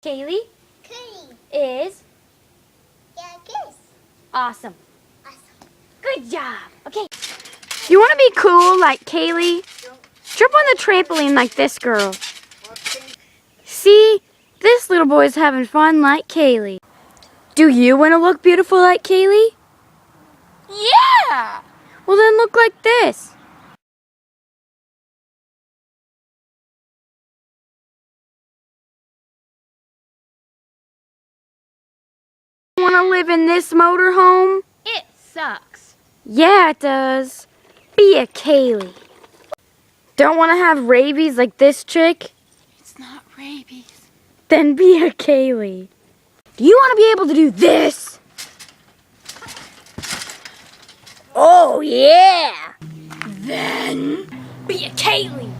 Kaylee Cookie. is Yeah, kiss. awesome. Awesome. Good job. Okay. You want to be cool like Kaylee? Jump on the trampoline like this girl. See? This little boy's having fun like Kaylee. Do you want to look beautiful like Kaylee? Yeah. Well, then look like this. Want to live in this motorhome? It sucks. Yeah, it does. Be a Kaylee. Don't want to have rabies like this chick? It's not rabies. Then be a Kaylee. Do you want to be able to do this? Oh, yeah. Then be a Kaylee.